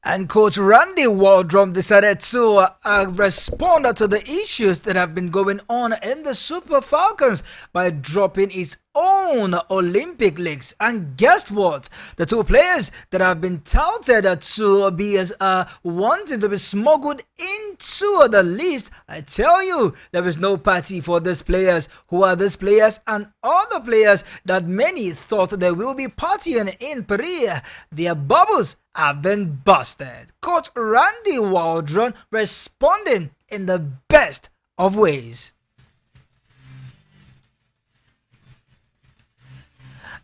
And Coach Randy Waldrum decided to respond to the issues that have been going on in the Super Falcons by dropping his own Olympic leagues. And guess what? The two players that have been touted to be wanting to be smuggled into the list, I tell you, there is no party for these players. Who are these players and other players that many thought they will be partying in Paris? Their bubbles have been busted. Coach Randy Waldron responding in the best of ways.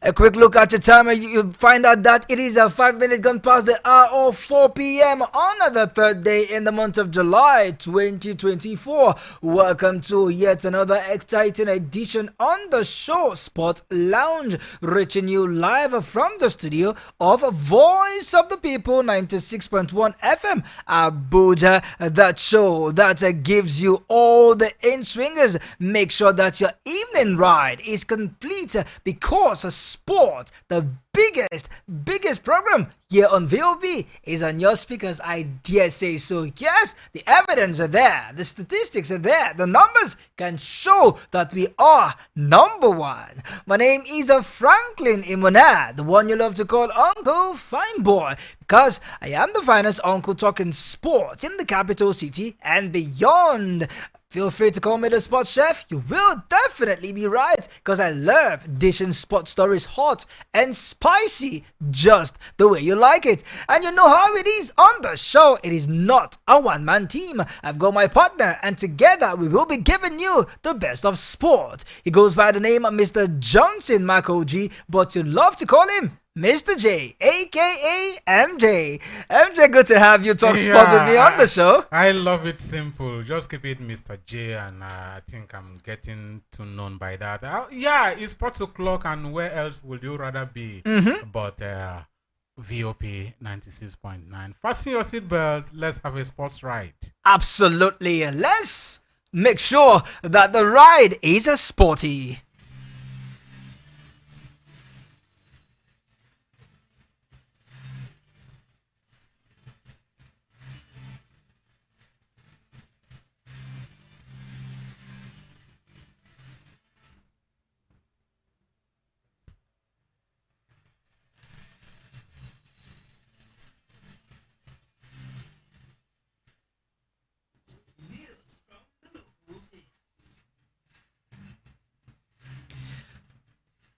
A quick look at your timer, you find out that it is a 5 minute gone past the hour of 4 p.m. on the third day in the month of July 2024. Welcome to yet another exciting edition on the show Sport Lounge, reaching you live from the studio of Voice of the People 96.1 FM Abuja. That show that gives you all the in-swingers. Make sure that your evening ride is complete because sport, the biggest program here on VOB is on your speakers, I dare say so. Yes, the evidence are there, the statistics are there, the numbers can show that we are number one. My name is Franklin Imona, the one you love to call Uncle Fine Boy, because I am the finest uncle talking sports in the capital city and beyond. Feel free to call me the sports chef. You will definitely be right, because I love dishing sports stories hot and spicy just the way you like it. And you know how it is on the show. It is not a one-man team. I've got my partner, and together we will be giving you the best of sport. He goes by the name of Mr. Johnson Makoji, but you love to call him Mr. J, aka MJ. MJ, good to have you talk sport with me on the show. I love it simple. Just keep it Mr. J, and I think I'm getting too known by that. It's sports o'clock, and where else would you rather be? But VOP 96.9. Fasten your seatbelt. Let's have a sports ride. Absolutely. Let's make sure that the ride is a sporty.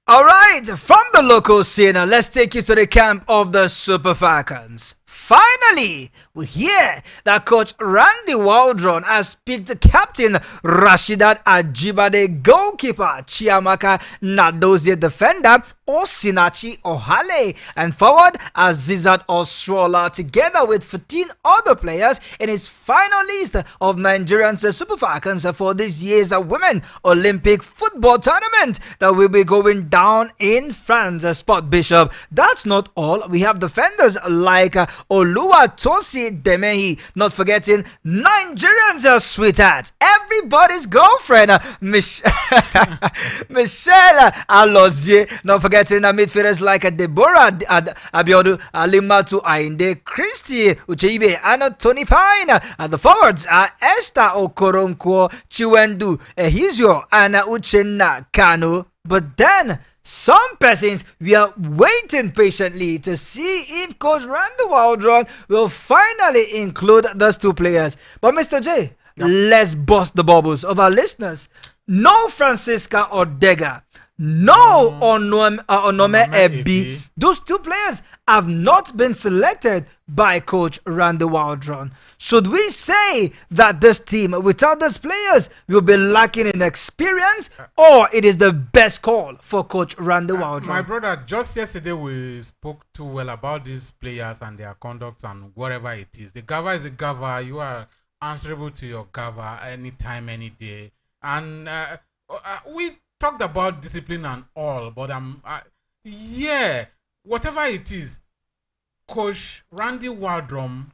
All right, from the local scene, let's take you to the camp of the Super Falcons. Finally, we hear that Coach Randy Waldron has picked Captain Rashidat Ajibade, goalkeeper Chiamaka Nadozie, defender Osinachi Ohale, and forward Azizat Ostrola, together with 14 other players in his final list of Nigerians Super Falcons for this year's Women Olympic football tournament that will be going down in France. Sport Bishop. That's not all. We have defenders like Oluwatosi Demehi, not forgetting Nigerians sweetheart, everybody's girlfriend, Michelle Alozie, not forgetting midfielders like Deborah Abiodu, Alimatu Ainde, Christy Ucheibe, and Tony Pine. The forwards are Esther Okoronko, Chiwendu Ehizio, and Uchenna Kanu. But then some persons, we are waiting patiently to see if Coach Randy Waldron will finally include those two players. But Mr. J, let's bust the bubbles of our listeners. No Francisca Ordega, no Onome Ebi. Those two players have not been selected by Coach Randy Waldron. Should we say that this team, without these players, will be lacking in experience, or it is the best call for Coach Randy Waldron? My brother, just yesterday we spoke too well about these players and their conduct and whatever it is. The Gava is the Gava. You are answerable to your Gava anytime, any day. And we talked about discipline and all, but whatever it is, Coach Randy Waldron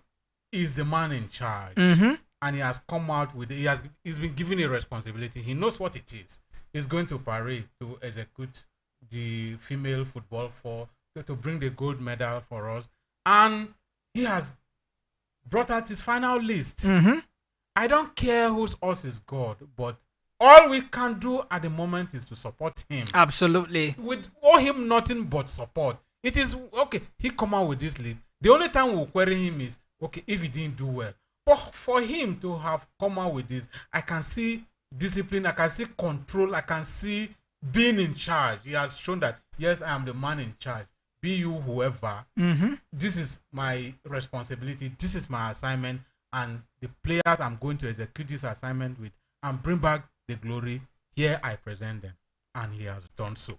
is the man in charge, and he has come out with it. He's been given a responsibility. He knows what it is. He's going to Paris to execute the female football to bring the gold medal for us, and he has brought out his final list. Mm-hmm. I don't care whose horse is God, but all we can do at the moment is to support him. Absolutely. We owe him nothing but support. It is okay. He come out with this lead. The only time we'll query him is okay if he didn't do well. But for him to have come out with this, I can see discipline. I can see control. I can see being in charge. He has shown that yes, I am the man in charge. Be you whoever. Mm-hmm. This is my responsibility. This is my assignment, and the players I'm going to execute this assignment with and bring back the glory. Here I present them, and he has done so.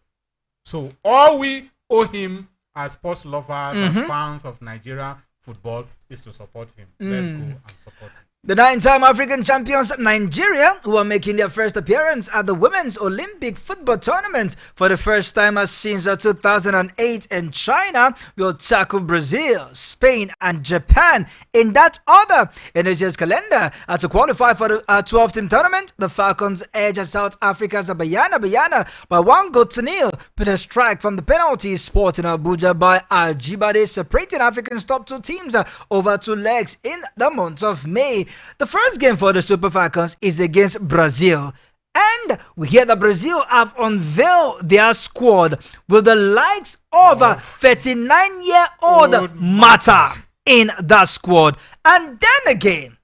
So all we owe him as sports lovers, as fans of Nigeria football, is to support him. Let's go and support him. The 9-time African champions Nigeria, who are making their first appearance at the Women's Olympic football tournament for the first time since 2008 in China, will tackle Brazil, Spain and Japan in that order in this year's calendar. To qualify for the 12-team tournament, the Falcons edged South Africa's Bayana by 1-0, with a strike from the penalty spot in Abuja by Ajibade, separating Africa's top two teams over 2 legs in the month of May. The first game for the Super Falcons is against Brazil. And we hear that Brazil have unveiled their squad with the likes of 39-year-old Mata in that squad. And then again,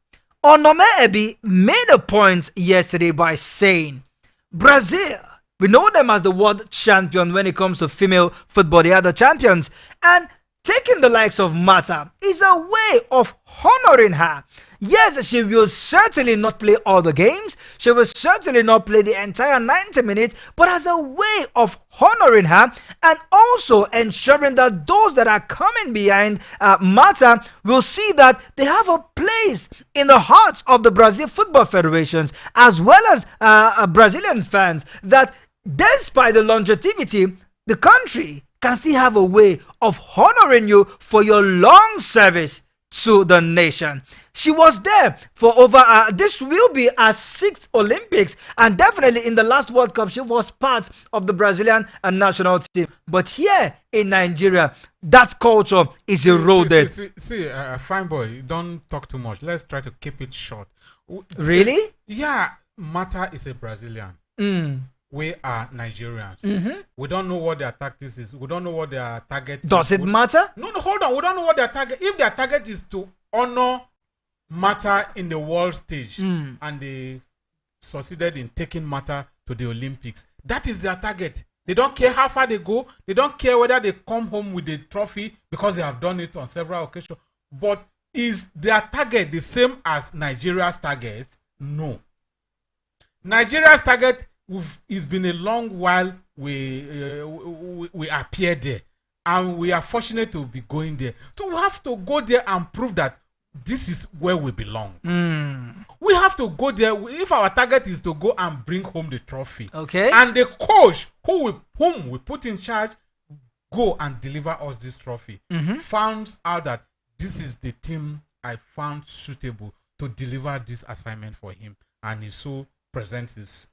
Onome made a point yesterday by saying, Brazil, we know them as the world champion when it comes to female football. They are the champions. And taking the likes of Mata is a way of honoring her. Yes, she will certainly not play all the games. She will certainly not play the entire 90 minutes, but as a way of honoring her and also ensuring that those that are coming behind Mata will see that they have a place in the hearts of the Brazil Football Federations as well as Brazilian fans, that despite the longevity, the country can still have a way of honoring you for your long service to the nation. She was there for over, this will be her 6th Olympics, and definitely in the last World Cup, she was part of the Brazilian national team. But here in Nigeria, that culture is eroded. See, fine boy, don't talk too much. Let's try to keep it short. Really? Yeah, Mata is a Brazilian. We are Nigerians. We don't know what their tactics is. We don't know what their target is. Does it matter? No, hold on. We don't know what their target. If their target is to honor Mata in the world stage, and they succeeded in taking Mata to the Olympics, that is their target. They don't care how far they go. They don't care whether they come home with the trophy, because they have done it on several occasions. But is their target the same as Nigeria's target? No. Nigeria's target, it's been a long while we appear there, and we are fortunate to be going there. So we have to go there and prove that this is where we belong. We have to go there. If our target is to go and bring home the trophy, okay, and the coach whom we put in charge go and deliver us this trophy, found out that this is the team I found suitable to deliver this assignment for him, and he so presents his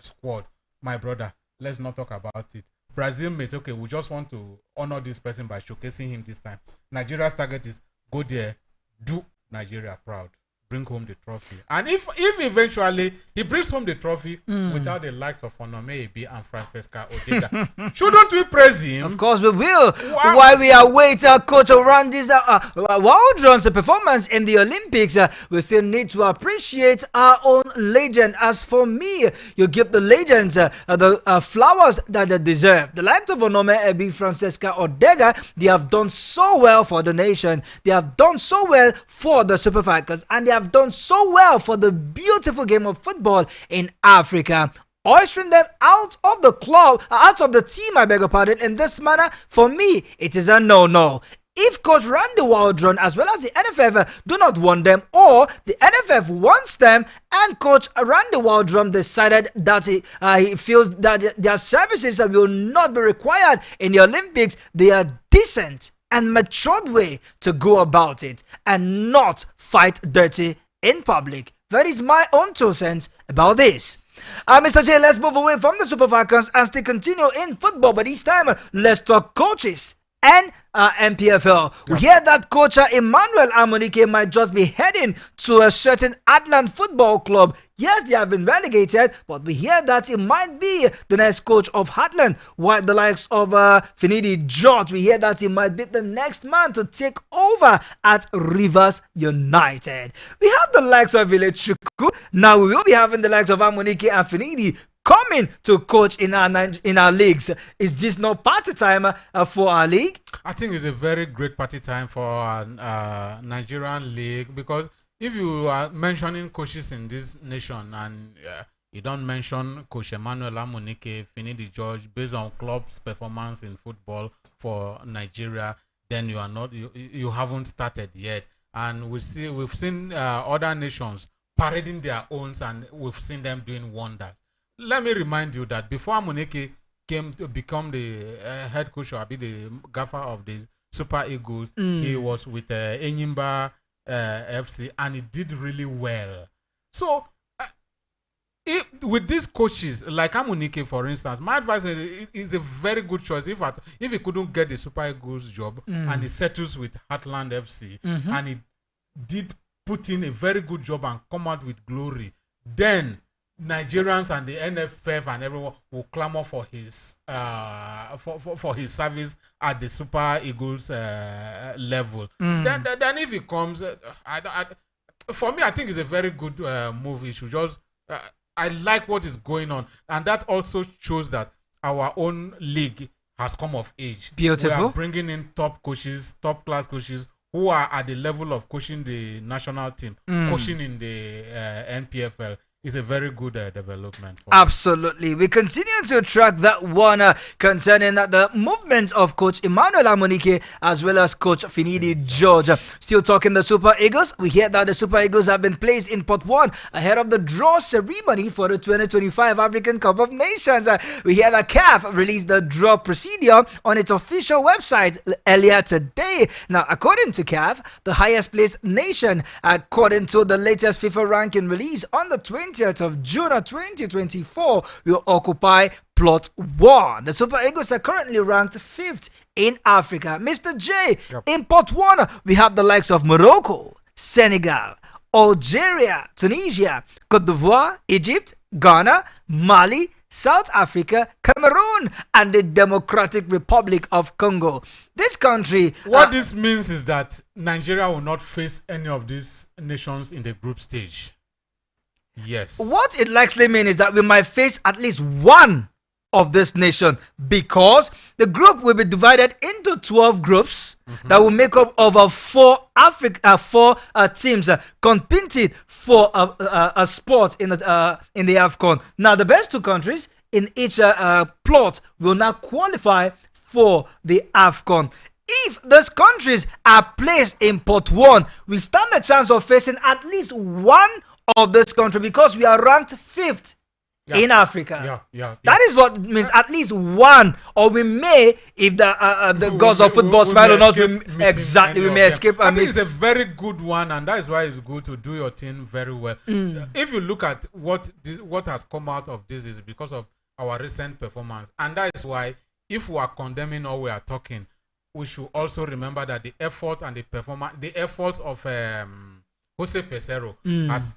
squad. My brother, let's not talk about it. Brazil may say, okay, we just want to honor this person by showcasing him this time. Nigeria's target is go there, do Nigeria proud, bring home the trophy. And if eventually he brings home the trophy without the likes of Onome and Francesca Ordega, shouldn't we praise him? Of course we will. While we await Coach Orandi's Waldron's performance in the Olympics, we still need to appreciate our own legend. As for me, you give the legends the flowers that they deserve. The likes of Onome, Francesca Ordega, they have done so well for the nation. They have done so well for the Super Falcons, and they have done so well for the beautiful game of football in Africa. Oystering them out of the club, out of the team, I beg your pardon, in this manner, for me, it is a no-no. If Coach Randy Waldron as well as the NFF do not want them, or the NFF wants them and Coach Randy Waldron decided that he feels that their services will not be required in the Olympics, they are decent and matured way to go about it and not fight dirty in public. That is my own 2 cents about this. Mr. J, let's move away from the Super Falcons and still continue in football, but this time let's talk coaches and MPFL. We hear that coach Emmanuel Amunike might just be heading to a certain Atlant football club. Yes, they have been relegated, but we hear that it might be the next coach of Heartland. While the likes of Finidi George, we hear that he might be the next man to take over at Rivers United. We have the likes of Village Chuku. Now we will be having the likes of Amunike and Finidi coming to coach in our leagues. Is this not party time for our league? I think it's a very great party time for our Nigerian league, because if you are mentioning coaches in this nation and you don't mention Coach Emmanuel Amunike, Finidi George, based on club's performance in football for Nigeria, then you are not you haven't started yet. And we've seen other nations parading their owns, and we've seen them doing wonders. Let me remind you that before Amunike came to become the head coach or be the gaffer of the Super Eagles, he was with Enyimba FC, and he did really well. So with these coaches like Amunike, for instance, my advice is a very good choice. If he couldn't get the Super Eagles job and he settles with Heartland FC, and he did put in a very good job and come out with glory, then Nigerians and the NFF and everyone will clamor for his for his service at the Super Eagles level. Then if he comes, for me, I think it's a very good move. He should just I like what is going on, and that also shows that our own league has come of age. Beautiful. We are bringing in top coaches, top class coaches who are at the level of coaching the national team, coaching in the NPFL. Is a very good development. Absolutely. We continue to track that one concerning the movement of Coach Emmanuel Amunike as well as Coach Finidi George. Still talking the Super Eagles. We hear that the Super Eagles have been placed in Pot 1 ahead of the draw ceremony for the 2025 African Cup of Nations. We hear that CAF released the draw procedure on its official website earlier today. Now, according to CAF, the highest placed nation, according to the latest FIFA ranking release on the 20th of June 2024, will occupy plot 1. The Super Eagles are currently ranked 5th in Africa. Mr. J, in plot 1, we have the likes of Morocco, Senegal, Algeria, Tunisia, Cote d'Ivoire, Egypt, Ghana, Mali, South Africa, Cameroon, and the Democratic Republic of Congo. This country... What this means is that Nigeria will not face any of these nations in the group stage. Yes. What it likely means is that we might face at least one of this nation, because the group will be divided into 12 groups that will make up over four teams competing for a spot in the AFCON. Now, the best two countries in each plot will now qualify for the AFCON. If those countries are placed in pot 1, we stand a chance of facing at least one of this country, because we are ranked 5th in Africa. That is what means, at least one, or we may, if the gods of football smile on us, we may escape. I think it's a very good one, and that is why it's good to do your thing very well. If you look at what has come out of this, is because of our recent performance, and that is why, if we are condemning or we are talking, we should also remember that the effort and the performance, the efforts of Jose Pesero has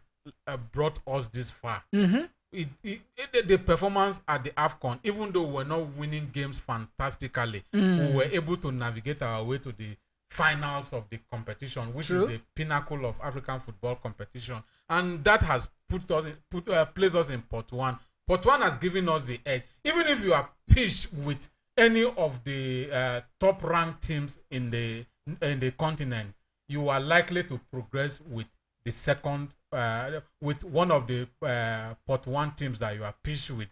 brought us this far. The performance at the AFCON, even though we're not winning games fantastically, we were able to navigate our way to the finals of the competition, which is the pinnacle of African football competition, and that has placed us in pot 1. Pot 1 has given us the edge. Even if you are pitched with any of the top ranked teams in the continent, you are likely to progress with the second, with one of the pot 1 teams that you are pitched with.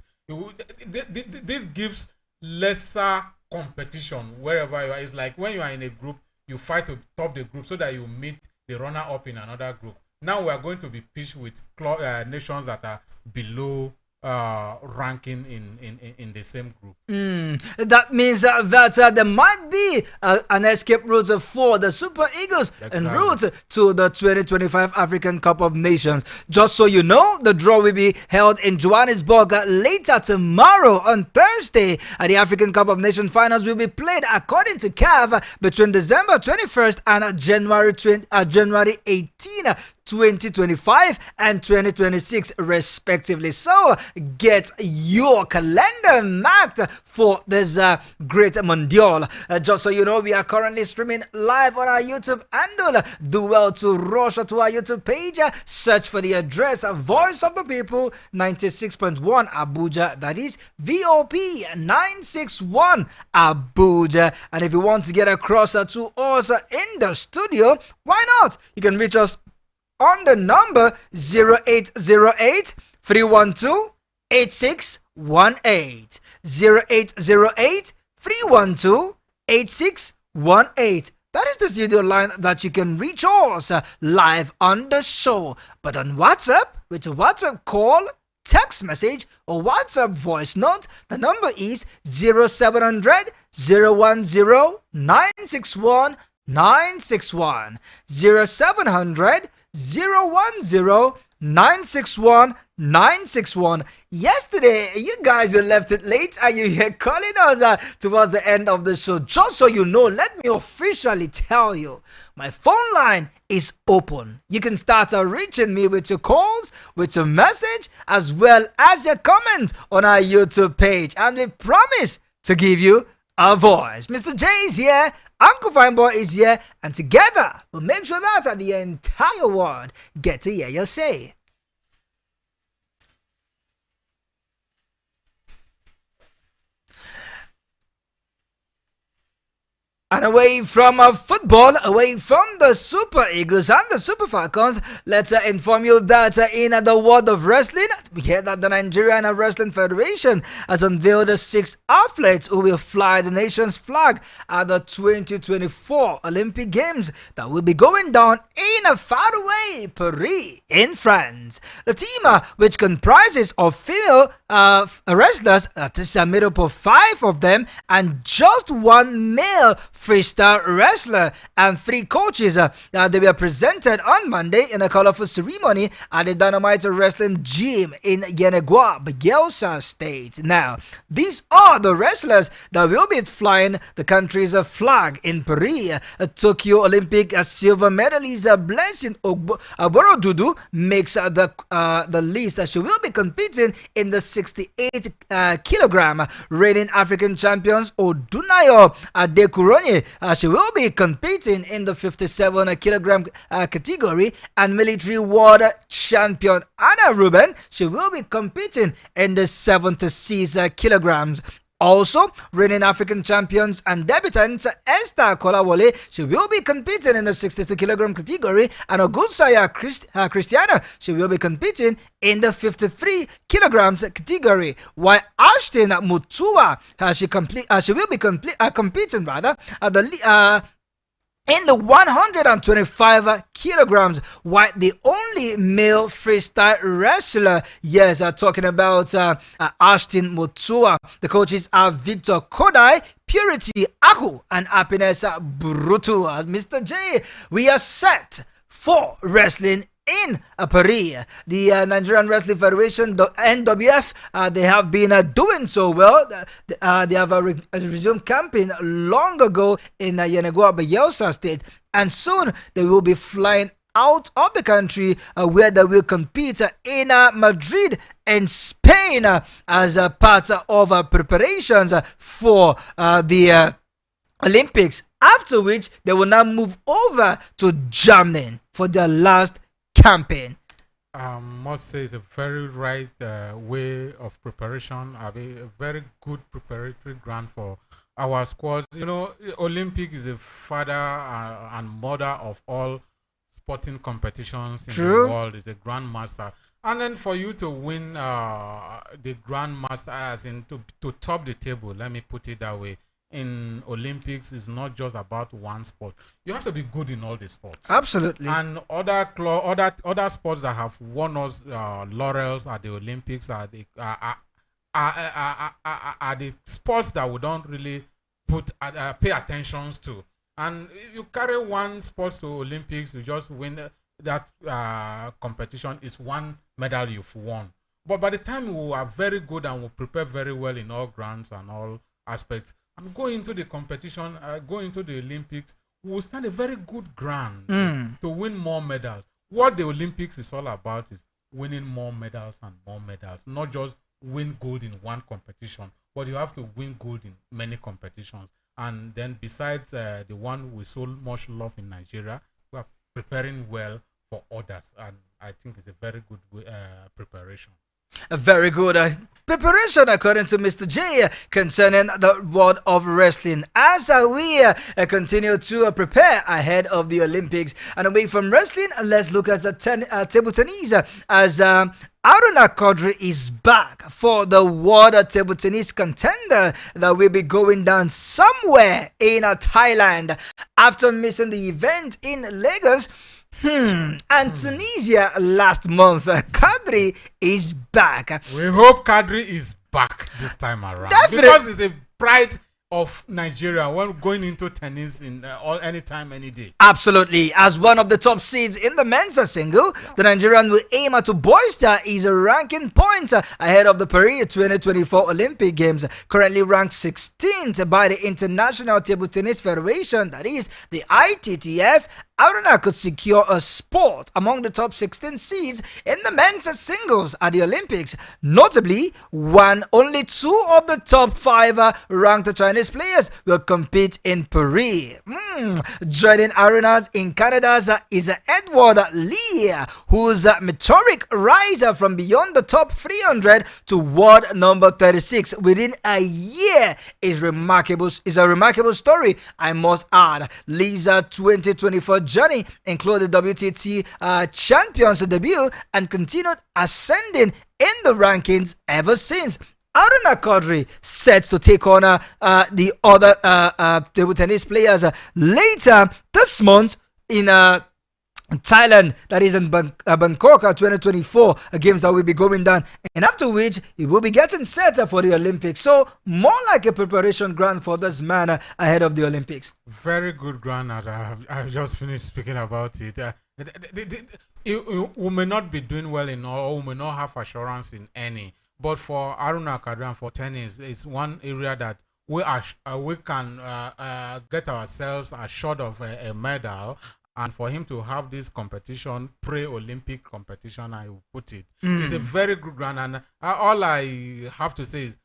This gives lesser competition wherever you are. It's like when you are in a group, you fight to top the group so that you meet the runner-up in another group. Now we are going to be pitched with nations that are below ranking in the same group. That means that there might be an escape route for the Super Eagles en route to the 2025 African Cup of Nations. Just so you know, the draw will be held in Johannesburg later tomorrow on Thursday. The African Cup of Nations finals will be played according to CAF between December 21st and January 18, 2025 and 2026 respectively. So get your calendar marked for this great Mondial. Just so you know, we are currently streaming live on our YouTube handle. Do well to rush to our YouTube page, search for the address Voice of the People 96.1 Abuja, that is VOP 961 Abuja. And if you want to get across to us in the studio, why not? You can reach us on the number 0808 312 8618. 0808 312 8618. That is the studio line that you can reach us live on the show. But on WhatsApp, with a WhatsApp call, text message, or WhatsApp voice note, the number is 0700 010 961 961. 0700 010 961 961. Yesterday, you guys left it late and you're calling us towards the end of the show. Just so you know, let me officially tell you, my phone line is open. You can start reaching me with your calls, with your message, as well as your comment on our YouTube page. And we promise to give you a voice. Mr. J is here, Uncle Fineboy is here, and together we'll make sure that the entire world get to hear your say. And away from football, away from the Super Eagles and the Super Falcons, let's inform you that in the world of wrestling, we hear that the Nigerian Wrestling Federation has unveiled 6 athletes who will fly the nation's flag at the 2024 Olympic Games that will be going down in a faraway Paris in France. The team, which comprises of female wrestlers, that is made up of 5 of them, and just 1 male freestyle wrestler and 3 coaches. They were presented on Monday in a colorful ceremony at the Dynamite Wrestling Gym in Yenegua, Bayelsa State. Now, these are the wrestlers that will be flying the country's flag in Paris. Tokyo Olympic silver medalist Blessing Oborodudu makes the list. She will be competing in the 68 kilogram. Reigning African champions Odunayo Adekuroni, she will be competing in the 57 kilogram category, and military world champion Anna Ruben, she will be competing in the 76 kilograms. Also, reigning African champions and debutants Esther Kolawole, she will be competing in the 62 kilogram category, and Ogunsaya Christiana, she will be competing in the 53 kilograms category. While Ashton Mutua, she will be competing in the 125 kilograms, while the only male freestyle wrestler, yes, talking about Ashton Mutua. The coaches are Victor Kodai, Purity Aku, and Happiness Brutu. Mr. J, we are set for wrestling in Paris. The Nigerian Wrestling Federation, the NWF, they have been doing so well. They have resumed camping long ago in Yenegua, Bayelsa State, and soon they will be flying out of the country where they will compete in Madrid and Spain as a part of preparations for the Olympics, after which they will now move over to Germany for their last campaign. Must say it's a very right way of preparation, a very good preparatory ground for our squads. You know, Olympic is a father and mother of all sporting competitions in the world. Is a grandmaster, and then for you to win the grandmaster, as in to top the table, let me put it that way, in Olympics is not just about one sport. You have to be good in all the sports. Absolutely. And other sports that have won us laurels at the Olympics are the sports that we don't really pay attention to. And if you carry one sport to Olympics, you just win that competition. Is one medal you've won. But by the time we are very good and we prepare very well in all grounds and all aspects, and go into the competition, go into the Olympics, we will stand a very good ground to win more medals. What the Olympics is all about is winning more medals and more medals, not just win gold in one competition, but you have to win gold in many competitions. And then besides the one we so much love in Nigeria, we are preparing well for others, and I think it's a very good preparation. A very good preparation, according to Mr. J, concerning the world of wrestling. As we continue to prepare ahead of the Olympics, and away from wrestling, let's look at the table tennis as Aruna Kodri is back for the world table tennis contender that will be going down somewhere in Thailand after missing the event in Lagos. And Tunisia last month. Kadri is back. We hope Kadri is back this time around. Definitely. Because it's a pride of Nigeria when going into tennis in anytime, any day. Absolutely. As one of the top seeds in the men's single, the Nigerian will aim to bolster his ranking points ahead of the Paris 2024 Olympic Games. Currently ranked 16th by the International Table Tennis Federation, that is the ITTF. Aruna could secure a spot among the top 16 seeds in the men's singles at the Olympics. Notably, only two of the top 5 ranked Chinese players will compete in Paris. Joining Aruna's in Canada's is Edward Lee, whose meteoric rise from beyond the top 300 to world number 36 within a year is a remarkable story, I must add. Lee's 2024 journey included WTT champions debut and continued ascending in the rankings ever since. Aruna Kodri set to take on the other table tennis players later this month in Thailand, that is in Bangkok 2024 games that will be going down, and after which he will be getting set for the Olympics. So more like a preparation ground for this man ahead of the Olympics. Very good ground. I've just finished speaking about it. We may not be doing well in all, or we may not have assurance in any, but for Aruna Kadri and for tennis, it's one area that we can get ourselves assured of a medal. And for him to have this competition, pre-Olympic competition, I will put it, it's a very good run. And all I have to say is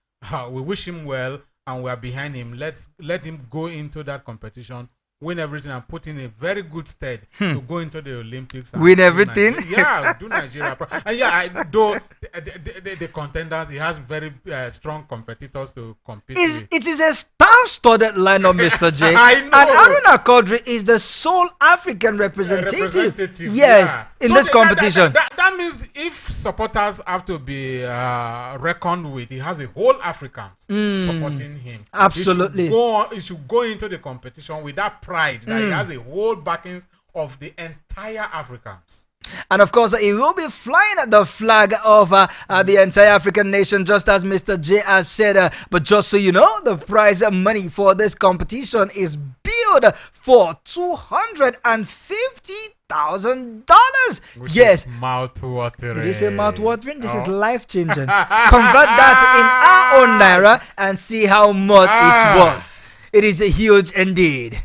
we wish him well, and we are behind him. Let him go into that competition, win everything, and put in a very good stead to go into the Olympics. Win everything? Do Nigeria. And though the contenders, he has very strong competitors to compete with. It is a star-studded lineup, Mr. J. I know. And Aruna Kodri is the sole African representative. Yes, in this competition. That means if supporters have to be reckoned with, he has a whole Africans supporting him. Absolutely. He should go into the competition with that pride that he has a whole backings of the entire Africans. And of course, he will be flying the flag of the entire African nation, just as Mr. J has said. But just so you know, the prize money for this competition is billed for $250,000. Yes. Mouth-watering. Did you say mouth-watering? This is life-changing. Convert that in our own naira and see how much it's worth. It is huge indeed.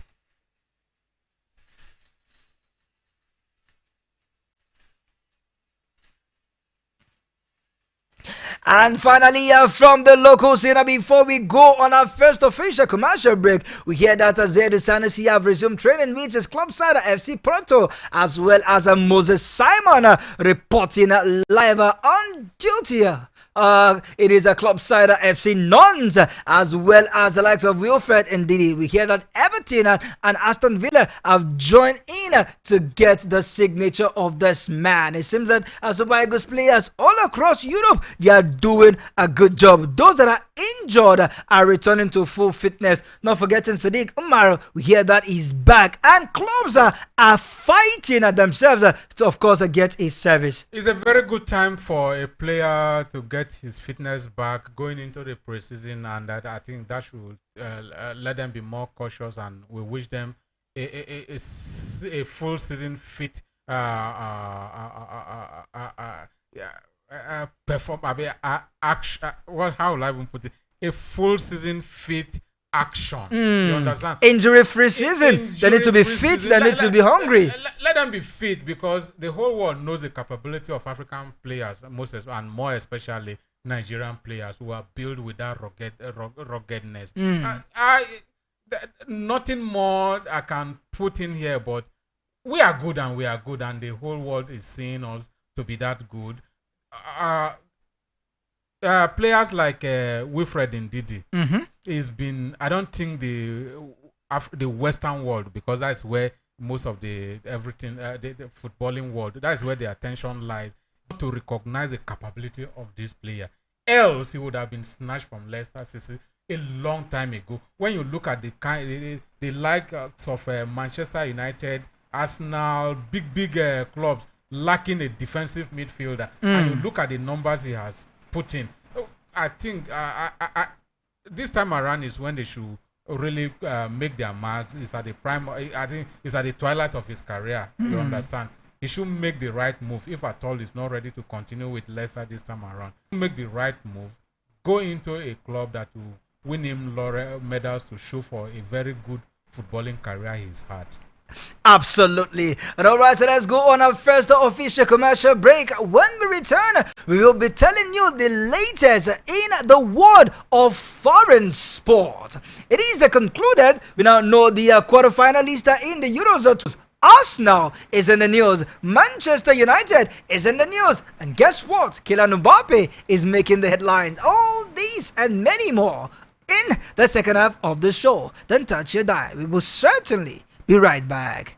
And finally, from the local scene, before we go on our first official commercial break, we hear that Zedu Sanusi have resumed training with his club side FC Porto, as well as Moses Simon reporting live on duty. It is a club side FC Nuns, as well as the likes of Wilfred Ndidi. We hear that Everton and Aston Villa have joined in to get the signature of this man. It seems that Super Eagles players all across Europe, they are doing a good job. Those that are injured are returning to full fitness. Not forgetting Sadiq Umar, we hear that he's back, and clubs are fighting at themselves to, of course, get his service. It's a very good time for a player to get his fitness back going into the preseason, and that I think that should let them be more cautious, and we wish them a full season fit perform. I mean, action. What? How will I even put it? A full season fit action. You understand? Injury-free season. They need to be fit. They need to be hungry. Let them be fit, because the whole world knows the capability of African players, and more especially Nigerian players who are built with that ruggedness. Nothing more I can put in here, but we are good, and the whole world is seeing us to be that good. Players like Wilfred Ndidi has been. I don't think the Western world, because that's where most of the footballing world, that's where the attention lies, to recognize the capability of this player. Else he would have been snatched from Leicester City a long time ago. When you look at the likes of Manchester United, Arsenal, big clubs lacking a defensive midfielder, and you look at the numbers he has put in, I think this time around is when they should really make their marks. It's at the prime. I think it's at the twilight of his career. You understand? He should make the right move. If at all he's not ready to continue with Leicester this time around, make the right move. Go into a club that will win him laurel medals to show for a very good footballing career he's had. Absolutely. And all right, so let's go on our first official commercial break. When we return, we will be telling you the latest in the world of foreign sport. It is concluded. We now know the quarterfinalist in the Eurozone. Arsenal is in the news. Manchester United is in the news. And guess what? Kylian Mbappe is making the headlines. All these and many more in the second half of the show. Don't touch your dial. We will certainly be right back.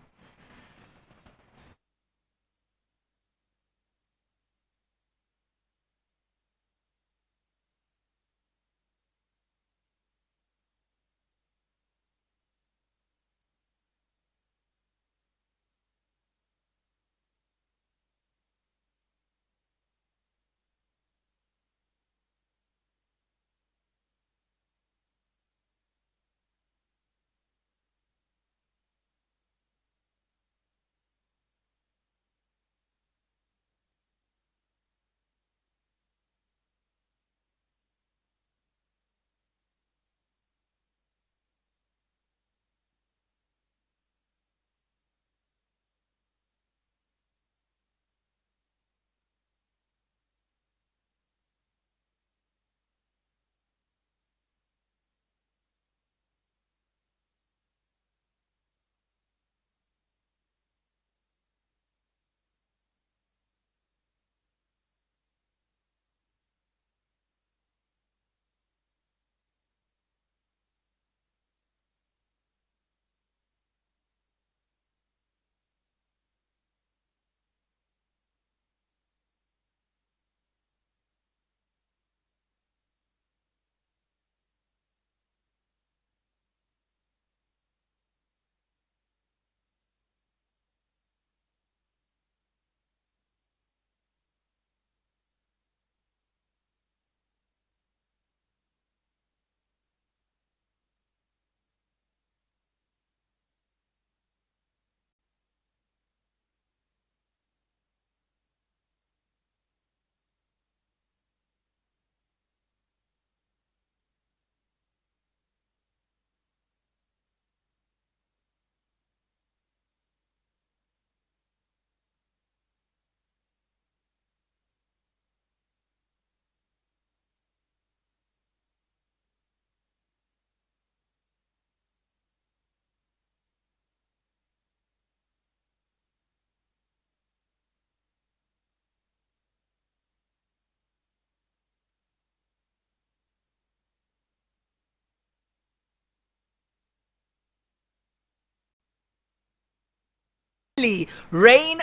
Rain, rain,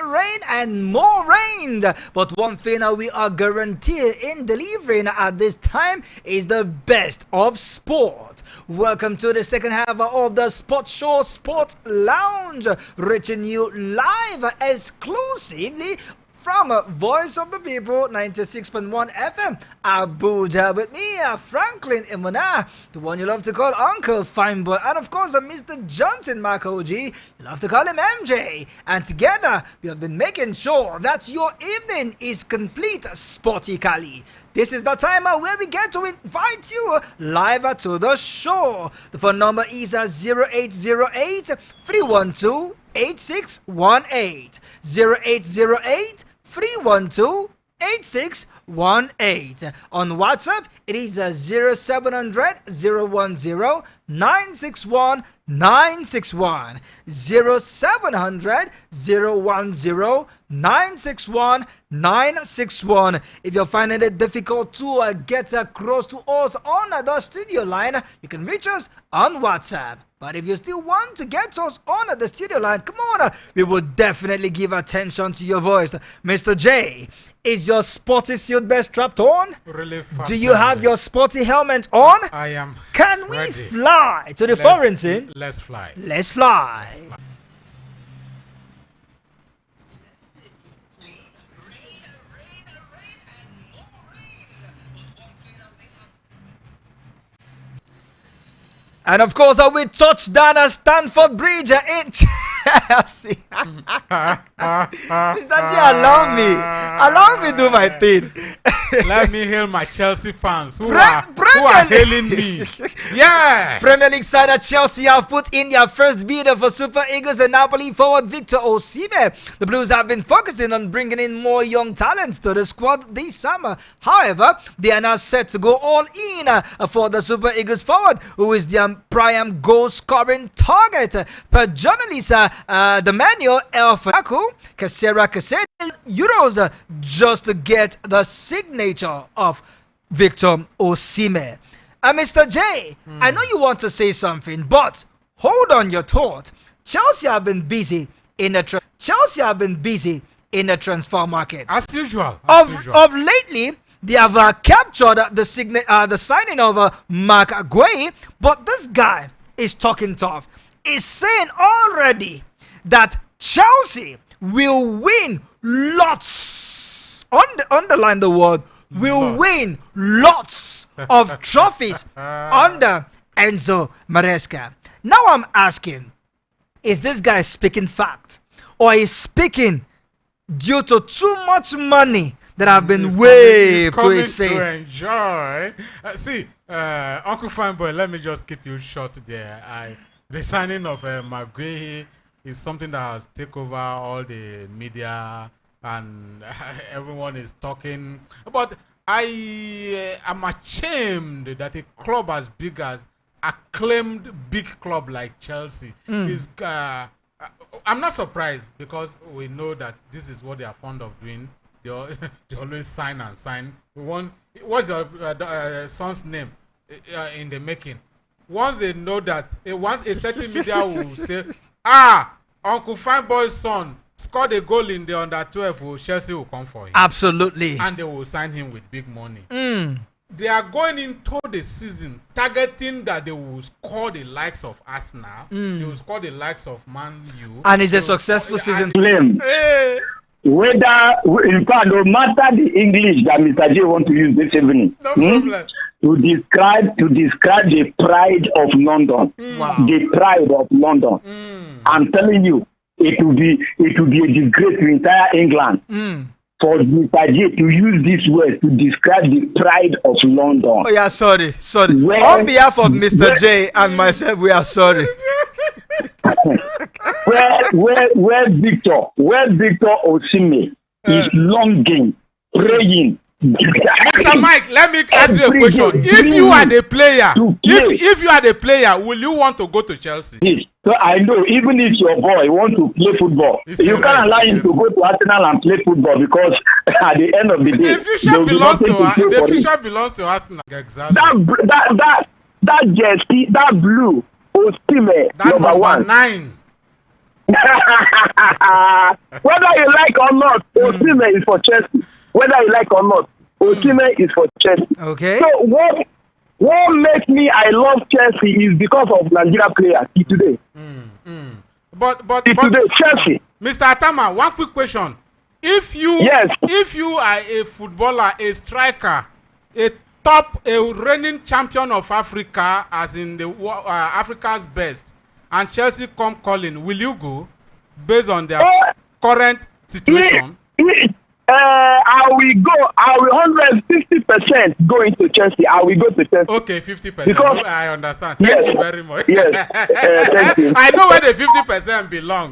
rain, and more rain. But one thing we are guaranteed in delivering at this time is the best of sport. Welcome to the second half of the Sports Show Sport Lounge, reaching you live exclusively from Voice of the People 96.1 FM Abuja with me, Franklin Imuna, the one you love to call Uncle Fineboy, and of course Mr. Johnson Makoji, you love to call him MJ. And together we have been making sure that your evening is complete sportically. This is the time where we get to invite you live to the show. The phone number is 0808 312 8618 0808 312 8618. On WhatsApp, it is 0700 010 961 961. 0700 010 961 961. If you're finding it difficult to get across to us on the studio line, you can reach us on WhatsApp. But if you still want to get us on the studio line, come on, we will definitely give attention to your voice. Mr. J, is your sporty seatbelt strapped on? Really fast. Do you have your sporty helmet on? I am. Can we ready. fly to the foreign scene? Let's fly. Let's fly. And of course, we touched down at Stanford Bridge in Chelsea. Mr. G, allow me do my thing. Let me hail my Chelsea fans who are hailing me. Yeah. Premier League side Chelsea have put in their first bid for Super Eagles and Napoli forward Victor Osimhen. The Blues have been focusing on bringing in more young talents to the squad this summer. However, they are now set to go all in for the Super Eagles forward, who is their prime goal-scoring target. Per journalist Demanuel Elfanaku, Kasera Kaseda euros just to get the signature of Victor Osimhen. Mr. J, I know you want to say something, but hold on your thought. Chelsea have been busy in the transfer market as usual. Of lately, they have captured the signing of Mark Guay, but this guy is talking tough. He's saying already that Chelsea will win lots. Underline the word, will win lots of trophies under Enzo Maresca. Now I'm asking, is this guy speaking fact, or is speaking due to too much money that have been waved to his face? To enjoy. Uncle Fineboy, let me just keep you short there. The signing of Maguire is something that has taken over all the media, and everyone is talking. But I am ashamed that a club as big as acclaimed big club like Chelsea is. I'm not surprised, because we know that this is what they are fond of doing. They always sign and sign. What's your son's name in the making? Once they know that, once a certain media will say, Uncle Fineboy's son scored a goal in the under-12, Chelsea will come for him. Absolutely. And they will sign him with big money. They are going into the season targeting that they will score the likes of Arsenal, they will score the likes of Man U. And it's a successful season. Whether, in fact, no matter the English that Mr. J want to use this evening, no problem. to describe the pride of London, the pride of London. I'm telling you, it will be a disgrace to entire England. For Mr. J to use this word to describe the pride of London. Oh yeah, sorry. On behalf of Mr. J and myself, we are sorry. where Victor Osimhen is longing, praying. Mr. Mike, let me ask you a question. If you are the player, if you are the player, will you want to go to Chelsea? So I know, even if your boy want to play football, you can't allow him to go to Arsenal and play football, because at the end of the day, the future belongs to Arsenal. Exactly. That jersey, that blue, Osimhen, that number 1. 9. Whether you like or not, Oseni is for Chelsea. Whether you like or not, Oseni is for Chelsea. Okay. So what makes me I love Chelsea is because of Nigeria players today. But today, Chelsea. Mr. Atama, one quick question. If you are a footballer, a striker, a reigning champion of Africa, as in the Africa's best, and Chelsea come calling, will you go based on their current situation? I will 150% go into Chelsea. I will go to Chelsea. Okay, 50%. Because I understand. Thank you very much. Yes. Thank you. I know where the 50% belongs.